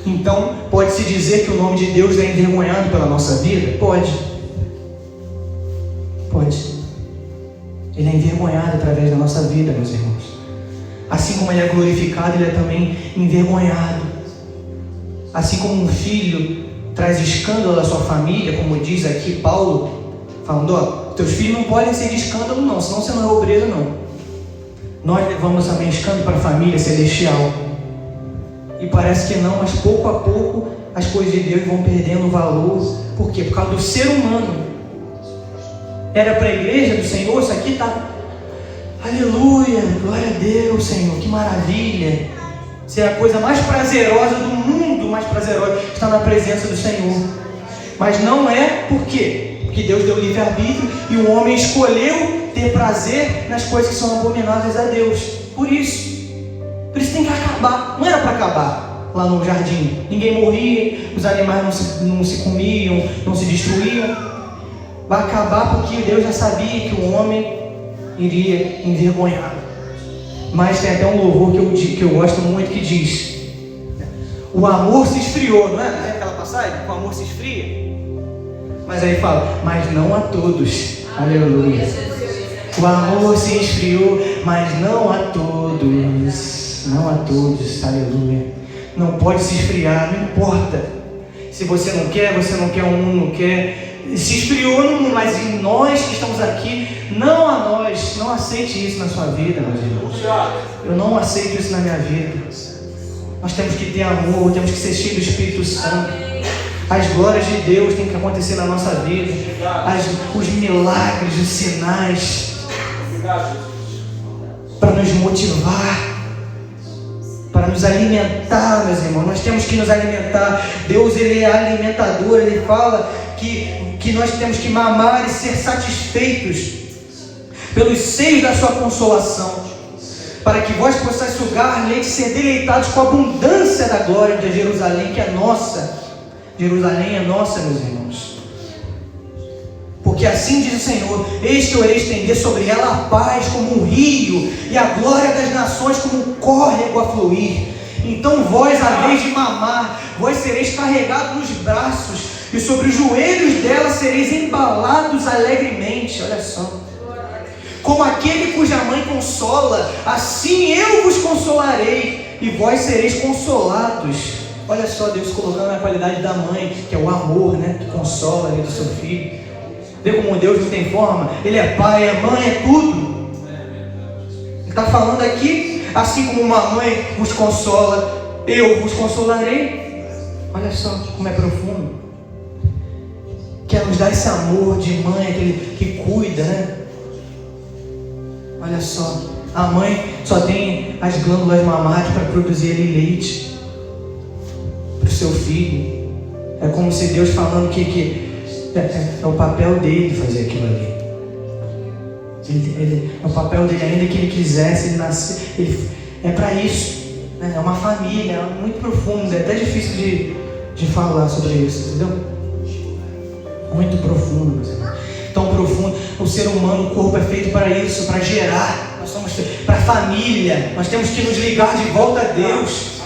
Então, pode-se dizer que o nome de Deus é envergonhado pela nossa vida? Pode. Ele é envergonhado através da nossa vida, meus irmãos. Assim como ele é glorificado, ele é também envergonhado. Assim como um filho traz escândalo à sua família, como diz aqui Paulo, falando, ó, teus filhos não podem ser de escândalo não, senão você não é obreiro não. Nós levamos também escândalo para a família celestial. E parece que não, mas pouco a pouco as coisas de Deus vão perdendo valor. Por quê? Por causa do ser humano. Era para a igreja do Senhor, isso aqui está... Aleluia, glória a Deus, Senhor, que maravilha. Isso é a coisa mais prazerosa do mundo, mais prazerosa, estar na presença do Senhor. Mas não é por quê? Porque Deus deu livre-arbítrio e o homem escolheu ter prazer nas coisas que são abomináveis a Deus. Por isso tem que acabar. Não era para acabar lá no jardim. Ninguém morria, os animais não se comiam, não se destruíam. Vai acabar porque Deus já sabia que o homem iria envergonhar. Mas tem até um louvor que eu gosto muito que diz: o amor se esfriou, não é? Não é aquela passagem? O amor se esfria. Mas aí fala, mas não a todos. Aleluia. O amor se esfriou, mas não a todos. Não a todos. Aleluia. Não pode se esfriar, não importa. Se você não quer, o mundo não quer. Se esfriou no mundo, mas em nós que estamos aqui, não a nós. Não aceite isso na sua vida, meus irmãos. Eu não aceito isso na minha vida. Nós temos que ter amor, temos que ser cheios do Espírito Santo. As glórias de Deus têm que acontecer na nossa vida. Os milagres, os sinais, para nos motivar, para nos alimentar, meus irmãos. Nós temos que nos alimentar. Deus, Ele é alimentador. Ele fala que nós temos que mamar e ser satisfeitos pelos seios da sua consolação, para que vós possais sugar leite e ser deleitados com a abundância da glória de Jerusalém, que é nossa. Jerusalém é nossa, meus irmãos. Porque assim diz o Senhor: eis que eu irei estender sobre ela a paz como um rio, e a glória das nações como um córrego a fluir. Então vós, à vez de mamar, vós sereis carregados nos braços, e sobre os joelhos dela sereis embalados alegremente. Olha só. Como aquele cuja mãe consola, assim eu vos consolarei, e vós sereis consolados. Olha só, Deus colocando a qualidade da mãe, que é o amor, né? Que consola ali do seu filho. Vê como Deus não tem forma? Ele é pai, é mãe, é tudo. Ele está falando aqui, assim como uma mãe vos consola, eu vos consolarei. Olha só como é profundo. Quer nos dar esse amor de mãe, aquele que cuida, né? Olha só, a mãe só tem as glândulas mamárias para produzir leite para o seu filho. É como se Deus falando que é o papel dele fazer aquilo ali. É o papel dele, ainda que ele quisesse, ele nascer, é para isso, né? É uma família, é muito profundo, é até difícil de falar sobre isso, entendeu? Muito profundo, meus irmãos. Tão profundo. O ser humano, o corpo é feito para isso, para gerar. Nós somos para a família. Nós temos que nos ligar de volta a Deus.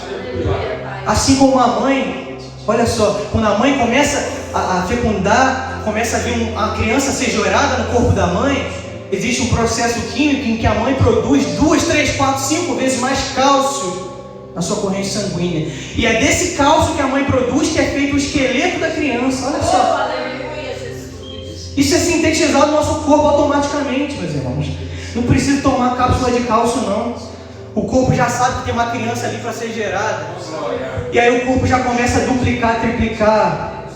Assim como uma mãe, olha só, quando a mãe começa a fecundar, começa a vir a criança ser gerada no corpo da mãe, existe um processo químico em que a mãe produz 2, 3, 4, 5 vezes mais cálcio na sua corrente sanguínea. E é desse cálcio que a mãe produz que é feito o esqueleto da criança. Olha só. Isso é sintetizado no nosso corpo automaticamente, meus irmãos. Não precisa tomar cápsula de cálcio, não. O corpo já sabe que tem uma criança ali para ser gerada. E aí o corpo já começa a duplicar, triplicar.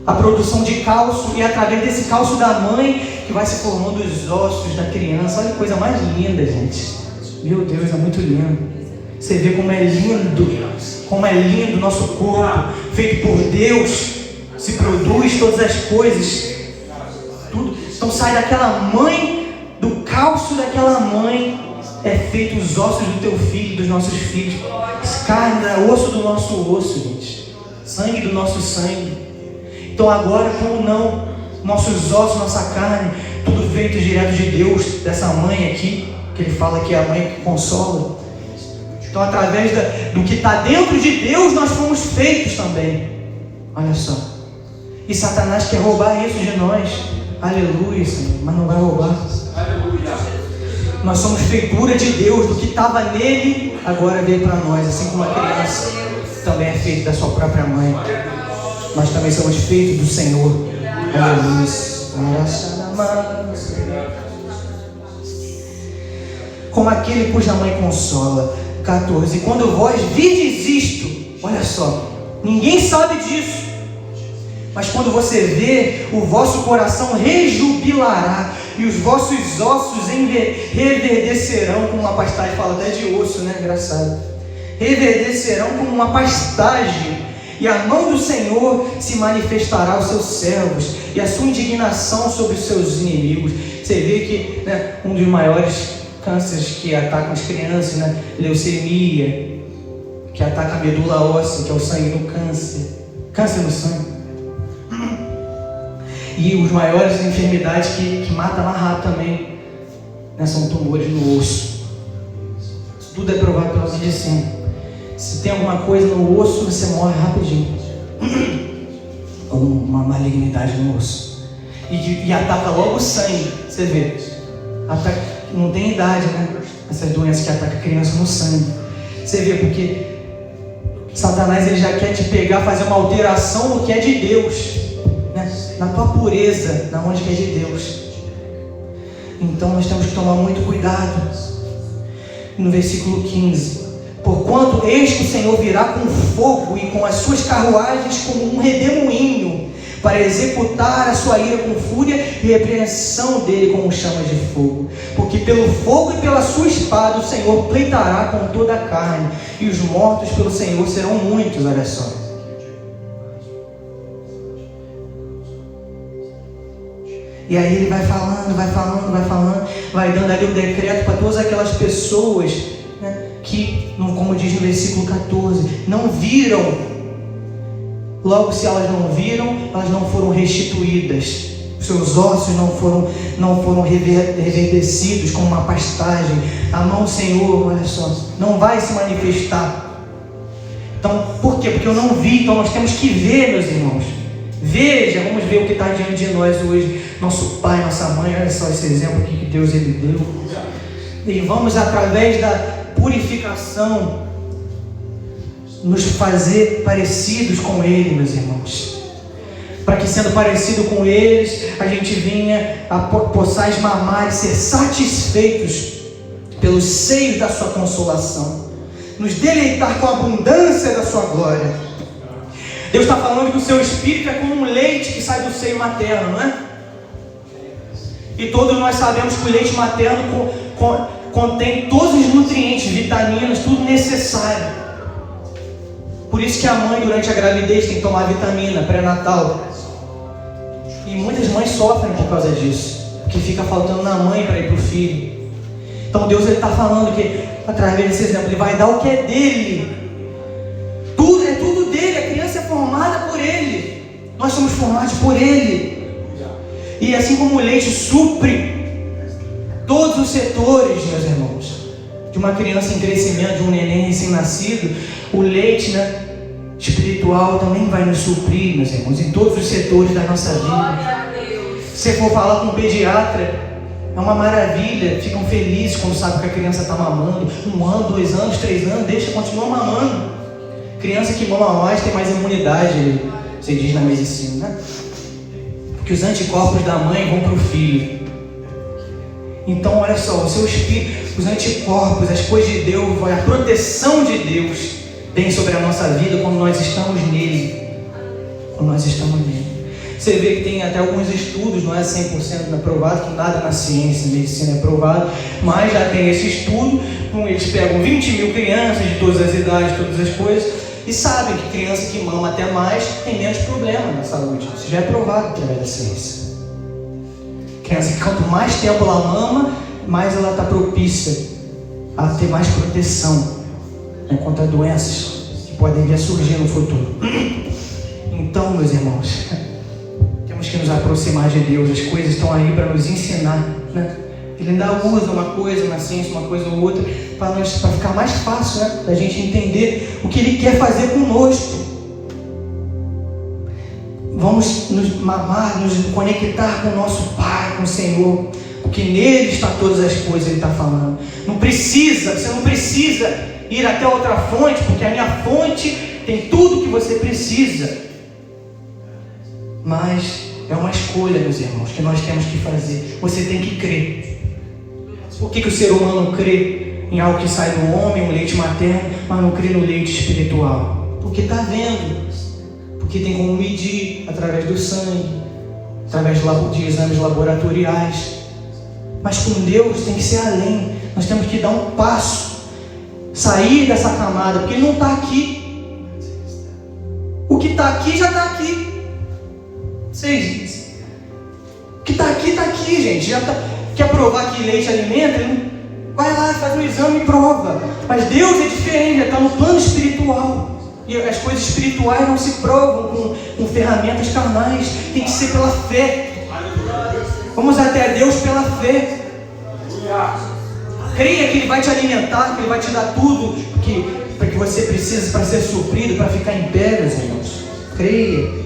a produção de cálcio, e através desse cálcio da mãe que vai se formando os ossos da criança. Olha que coisa mais linda, gente. Meu Deus, é muito lindo. Você vê como é lindo o nosso corpo, feito por Deus, se produz todas as coisas, tudo. Então sai daquela mãe, do cálcio daquela mãe, é feito os ossos do teu filho, dos nossos filhos, carne, osso do nosso osso, gente, sangue do nosso sangue. Então agora, como não, nossos ossos, nossa carne, tudo feito direto de Deus, dessa mãe aqui, que ele fala que é a mãe que consola. Então através do que está dentro de Deus, nós fomos feitos também. Olha só. E Satanás quer roubar isso de nós. Aleluia, Senhor, mas não vai roubar. Aleluia. Nós somos feitura de Deus, do que estava nele, agora veio para nós. Assim como a criança também é feita da sua própria mãe, nós também somos feitos do Senhor. Aleluia. Como aquele cuja mãe consola. 14. Quando vós virdes isto, olha só, ninguém sabe disso, mas quando você vê, o vosso coração rejubilará e os vossos ossos reverdecerão como uma pastagem. Fala até de osso, né? Engraçado. Reverdecerão como uma pastagem, e a mão do Senhor se manifestará aos seus servos, e a sua indignação sobre os seus inimigos. Você vê que, né, um dos maiores cânceres que atacam as crianças, né? Leucemia, que ataca a medula óssea, que é o sangue no câncer no sangue. E os maiores enfermidades que matam mais rápido também, né, são tumores no osso. Isso tudo é provado pela medicina. Se tem alguma coisa no osso, você morre rapidinho. Ou uma malignidade no osso. E ataca logo o sangue. Você vê, não tem idade, né? Essas doenças que atacam a criança no sangue. Você vê, porque Satanás ele já quer te pegar, fazer uma alteração no que é de Deus, né? Na tua pureza, na onde que é de Deus. Então nós temos que tomar muito cuidado. No versículo 15: porquanto eis que o Senhor virá com fogo e com as suas carruagens como um redemoinho, para executar a sua ira com fúria e repreensão dele como chama de fogo. Porque pelo fogo e pela sua espada o Senhor pleitará com toda a carne, e os mortos pelo Senhor serão muitos. Olha só. E aí ele vai falando, vai dando ali o decreto para todas aquelas pessoas, né, que, como diz no versículo 14, não viram. Logo, se elas não viram, elas não foram restituídas. Os seus ossos não foram reverdecidos como uma pastagem. A mão do Senhor, olha só, não vai se manifestar. Então, por quê? Porque eu não vi. Então nós temos que ver, meus irmãos. Veja, vamos ver o que está diante de nós hoje. Nosso pai, nossa mãe, olha só esse exemplo aqui que Deus ele deu. E vamos, através da purificação, nos fazer parecidos com Ele, meus irmãos, para que, sendo parecido com eles, a gente venha a possais mamar e ser satisfeitos pelos seios da sua consolação, nos deleitar com a abundância da sua glória. Deus está falando que o seu espírito é como um leite que sai do seio materno, não é? E todos nós sabemos que o leite materno contém todos os nutrientes, vitaminas, tudo necessário. Por isso que a mãe, durante a gravidez, tem que tomar vitamina pré-natal. E muitas mães sofrem por causa disso, porque fica faltando na mãe para ir para o filho. Então Deus está falando que, através desse exemplo, Ele vai dar o que é dele. Tudo é tudo dele, a criança é formada por Ele. Nós somos formados por Ele. E assim como o leite supre todos os setores, meus irmãos, de uma criança em crescimento, de um neném recém-nascido, o leite, né, espiritual também vai nos suprir, meus irmãos, em todos os setores da nossa vida. Se você for falar com um pediatra, é uma maravilha, ficam felizes quando sabem que a criança está mamando. 1 ano, 2 anos, 3 anos, continua mamando. Criança que mama mais tem mais imunidade, você diz na medicina, né? Porque os anticorpos da mãe vão para o filho. Então, olha só, o seu espírito, os anticorpos, as coisas de Deus, a proteção de Deus vem sobre a nossa vida quando nós estamos nele. Quando nós estamos nele. Você vê que tem até alguns estudos, não é 100% aprovado, que nada na ciência e medicina é aprovado, mas já tem esse estudo, eles pegam 20 mil crianças de todas as idades, todas as coisas, e sabem que criança que mama até mais tem menos problema na saúde. Isso já é provado através da ciência. Criança que quanto mais tempo ela mama, mais ela está propícia a ter mais proteção, né, contra doenças que podem vir a surgir no futuro. Então, meus irmãos, temos que nos aproximar de Deus. As coisas estão aí para nos ensinar, né? Ele ainda usa uma coisa na ciência, uma coisa ou outra, para ficar mais fácil, né, da gente entender o que Ele quer fazer conosco. Vamos nos mamar, nos conectar com o nosso Pai, com o Senhor, porque nele está todas as coisas. Ele está falando. Você não precisa ir até outra fonte, porque a minha fonte tem tudo que você precisa. Mas é uma escolha, meus irmãos, que nós temos que fazer. Você tem que crer. Por que o ser humano crê em algo que sai do homem, um leite materno, mas não crê no leite espiritual? Porque está vendo. Porque tem como medir através do sangue, através de exames laboratoriais. Mas com Deus tem que ser além. Nós temos que dar um passo, sair dessa camada, porque Ele não está aqui. O que está aqui já está aqui. O que está aqui, gente. Já tá. Quer provar que leite alimenta? Ele não... Vai lá, faz um exame e prova. Mas Deus é diferente, Ele está no plano espiritual. E as coisas espirituais não se provam com ferramentas carnais. Tem que ser pela fé. Vamos até Deus pela fé. Creia que Ele vai te alimentar, que Ele vai te dar tudo para que você precisa para ser suprido, para ficar em pé, meus irmãos. Creia.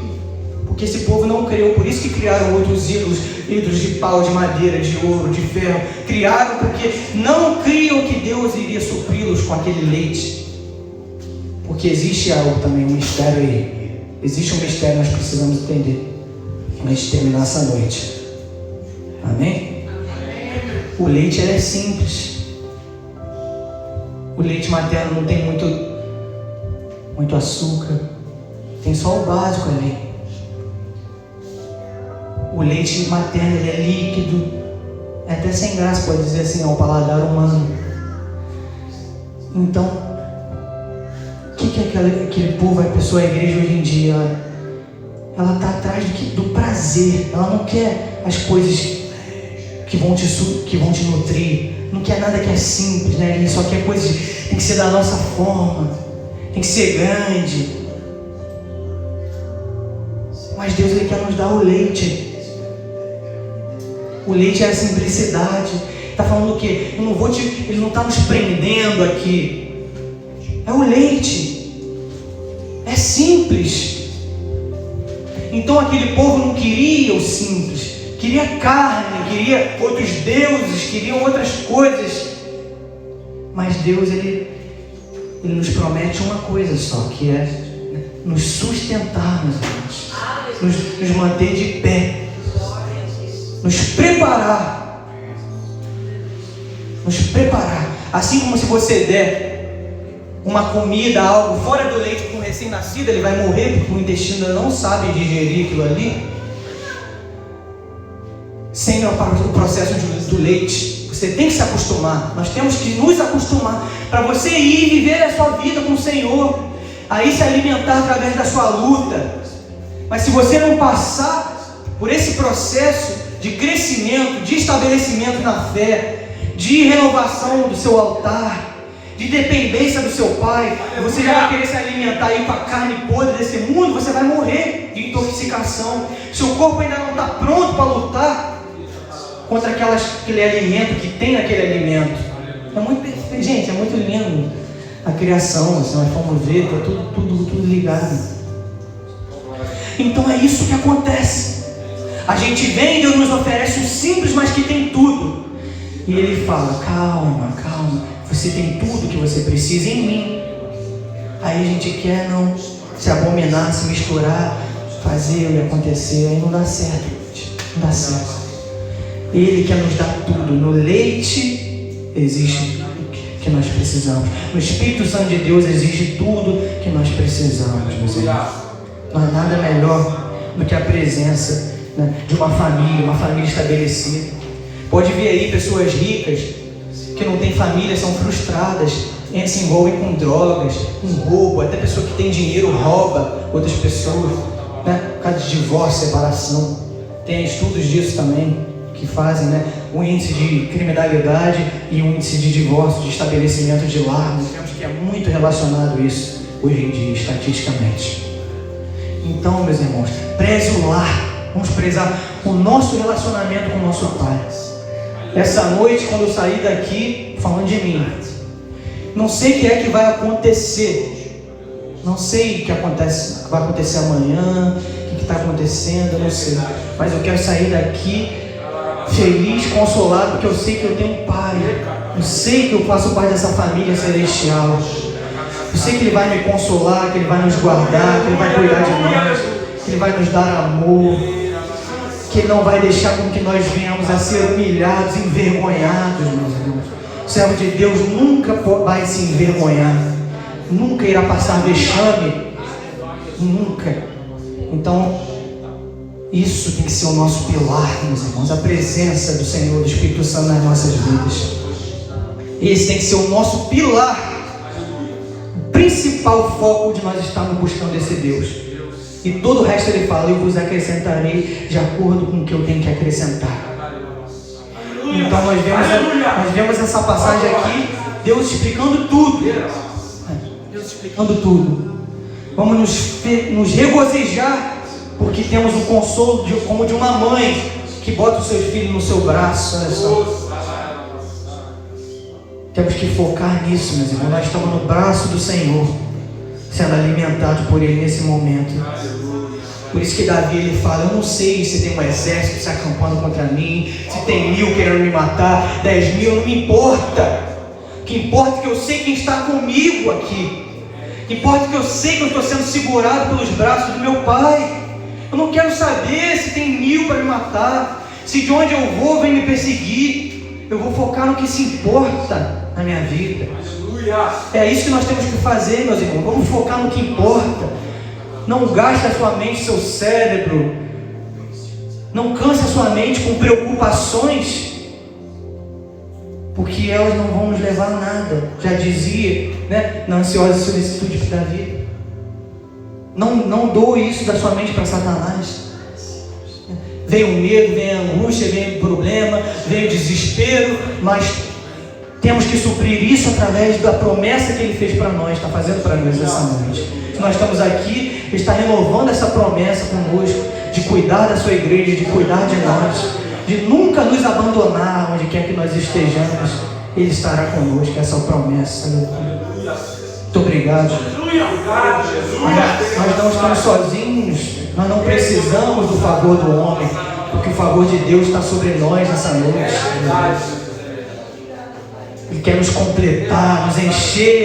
Porque esse povo não creu, por isso que criaram outros ídolos de pau, de madeira, de ouro, de ferro. Criaram porque não criam que Deus iria supri-los com aquele leite. Porque existe algo também, um mistério aí. Existe um mistério que nós precisamos entender antes de terminar essa noite. Amém? O leite é simples. O leite materno não tem muito açúcar. Tem só o básico ali. O leite materno ele é líquido, é até sem graça, pode dizer assim, ao paladar humano. Então, o que aquele povo, a pessoa, a igreja hoje em dia, ela está atrás do prazer. Ela não quer as coisas que vão te nutrir, não quer nada que é simples, né? Ele só quer coisas, tem que ser da nossa forma, tem que ser grande. Mas Deus Ele quer nos dar o leite. O leite é a simplicidade. Está falando o quê? Ele não está nos prendendo aqui. É o leite. É simples. Então aquele povo não queria o simples. Queria carne, queria outros deuses, queriam outras coisas. Mas Deus, Ele nos promete uma coisa só, que é nos sustentar, meus irmãos. Nos manter de pé. Nos preparar. Assim como se você der uma comida, algo fora do leite para um recém-nascido, ele vai morrer porque o intestino não sabe digerir aquilo ali. Sem o processo do leite, você tem que se acostumar. Nós temos que nos acostumar para você ir viver a sua vida com o Senhor, aí se alimentar através da sua luta. Mas se você não passar por esse processo de crescimento, de estabelecimento na fé, de renovação do seu altar, de dependência do seu Pai, você já vai querer se alimentar aí com a carne podre desse mundo, você vai morrer de intoxicação. Seu corpo ainda não está pronto para lutar contra aquele alimento que tem naquele alimento. É muito perfeito, gente, é muito lindo a criação, assim, nós vamos ver, está tudo ligado. Então é isso que acontece. A gente vem e Deus nos oferece um simples, mas que tem tudo. E Ele fala, calma, você tem tudo que você precisa em mim. Aí a gente quer não se abominar, se misturar, fazer e acontecer. Aí não dá certo, gente. Não dá certo. Ele quer nos dar tudo. No leite existe tudo que nós precisamos. No Espírito Santo de Deus existe tudo que nós precisamos, meus irmãos. Não há nada melhor do que a presença, né, de uma família estabelecida. Pode ver aí pessoas ricas que não têm família, são frustradas, se envolvem com drogas, com roubo, até pessoa que tem dinheiro rouba outras pessoas, né, por causa de divórcio, separação. Tem estudos disso também, que fazem, né, o índice de criminalidade e o índice de divórcio, de estabelecimento de lar. Nós temos que é muito relacionado isso hoje em dia, estatisticamente. Então, meus irmãos, preze o lar. Vamos prezar o nosso relacionamento com o nosso Pai. Essa noite, quando eu sair daqui, falando de mim, não sei o que é que vai acontecer. Não sei o que vai acontecer amanhã, o que está acontecendo, eu não sei. Mas eu quero sair daqui feliz, consolado, porque eu sei que eu tenho um Pai. Eu sei que eu faço parte dessa família celestial. Eu sei que Ele vai me consolar, que Ele vai nos guardar, que Ele vai cuidar de nós, que Ele vai nos dar amor, que Ele não vai deixar com que nós venhamos a ser humilhados, envergonhados, meus irmãos. O servo de Deus nunca vai se envergonhar, nunca irá passar vexame, nunca. Então, isso tem que ser o nosso pilar, meus irmãos, a presença do Senhor, do Espírito Santo nas nossas vidas. Esse tem que ser o nosso pilar, o principal foco de nós estarmos buscando esse Deus. E todo o resto Ele fala: eu vos acrescentarei de acordo com o que eu tenho que acrescentar. Então nós vemos essa passagem aqui, Deus explicando tudo. Deus explicando tudo. Vamos nos regozijar, porque temos um consolo como de uma mãe que bota os seus filhos no seu braço. Olha só. Temos que focar nisso, meus irmãos. Nós estamos no braço do Senhor, sendo alimentados por Ele nesse momento. Por isso que Davi, ele fala: eu não sei se tem um exército se acampando contra mim, se tem 1000 querendo me matar, 10.000, não me importa. O que importa é que eu sei quem está comigo aqui. O que importa é que eu sei que eu estou sendo segurado pelos braços do meu Pai. Eu não quero saber se tem 1000 para me matar, se de onde eu vou vem me perseguir. Eu vou focar no que se importa na minha vida. É isso que nós temos que fazer, meus irmãos. Vamos focar no que importa. Não gaste a sua mente, seu cérebro. Não canse a sua mente com preocupações, porque elas não vão nos levar a nada. Já dizia, né, na ansiosa solicitude da vida. Não doe isso da sua mente para Satanás. Vem o medo, vem a angústia, vem o problema, vem o desespero, mas temos que suprir isso através da promessa que Ele fez para nós, está fazendo para nós essa noite. Nós estamos aqui, Ele está renovando essa promessa conosco, de cuidar da sua igreja, de cuidar de nós, de nunca nos abandonar onde quer que nós estejamos. Ele estará conosco, essa é a promessa. Muito obrigado. Nós não estamos sozinhos, nós não precisamos do favor do homem, porque o favor de Deus está sobre nós nessa noite. Ele quer nos completar, nos encher.